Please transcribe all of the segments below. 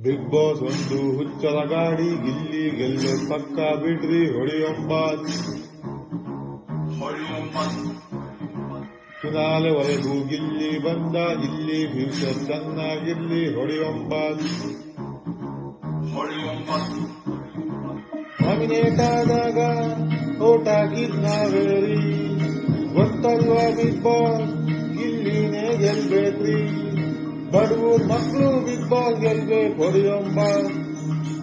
Big boss ಒಂದು ಹುಚ್ಚರ ಗಾಡಿ, ಗಿಲ್ಲಿ ಗೆಲ್ಲು ಪಕ್ಕ ಬಿಡ್ರಿ ಹೊಡಿಯೊಂಬಾತ್. ಫಿನಾಲೆವರೆಗೂ ಗಿಲ್ಲಿ ಬಂದ, ಗಿಲ್ಲಿ ಫ್ಯೂಚರ್ ಚೆನ್ನಾಗಿರ್ಲಿ ಹೊಡಿಯೊಂಬಾತ್. ನಾಮಿನೇಟ್ ಆದಾಗ ಓಟ್ ಹಾಕಿದ್ ನಾವೇರಿ, ಗೊತ್ತಲ್ವಾ ಬಿಗ್ ಬಾಸ್ ಗಿಲ್ಲಿನೇ ಗೆಲ್ಬೇಕ್ರಿ. ಬಡವರ್ ಮಕ್ಕಳು ಬಿಗ್ ಬಾಸ್ ಗೆಲ್ಬೇಕು ಹೊಡಿಯೊಂಬಾತ್.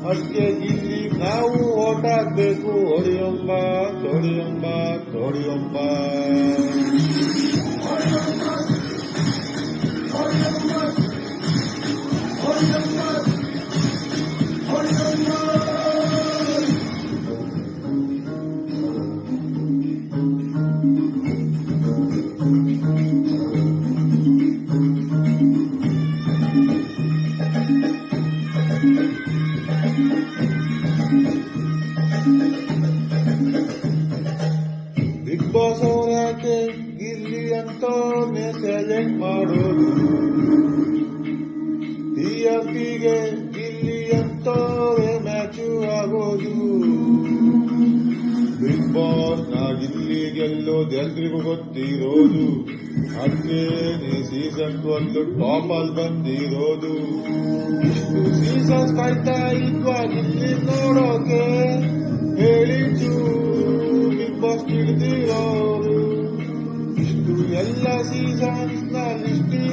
ಅದಕ್ಕೆ ಗಿಲ್ಲಿ ನಾವು ಓಟ್ ಹಾಕ್ಬೇಕು ಹೊಡಿಯೊಂಬಾತ್ ಹೊಡಿಯೊಂಬಾತ್ ಹೊಡಿಯೊಂಬಾತ್. ಬಿಗ್ ಬಾಸ್ ಅವ್ರು ಯಾಕೆ ಗಿಲ್ಲಿ ಅಂತ ಸೆಲೆಕ್ಟ್ ಮಾಡೋದು? TRPಗೆ ಗಿಲ್ಲಿ ಅಂತವೇ ಮ್ಯಾಚು ಆಗೋದು. ಬಿಗ್ ಬಾಸ್ ನ ಗಿಲ್ಲಿ ಗೆಲ್ಲೋದು ಎಲ್ರಿಗೂ ಗೊತ್ತಿರೋದು. ಅದಕ್ಕೆ ಸೀಸನ್ 12 ಟಾಪ್ ಅಲ್ಲಿ ಬಂದಿರೋದು. ಇಷ್ಟು ಸೀಸನ್ಸ್ ಕಾಯ್ತಾ ಇದ್ವಾ ಗಿಲ್ಲಿ ನೋಡೋಕೆ? ಹೇಳಿದ್ದು ಬಿಗ್ ಬಾಸ್ ತಿಳಿದಿರೋರು. ಇಷ್ಟು ಎಲ್ಲ ಸೀಸನ್ಸ್ ನ ಲಿಸ್ಟಿ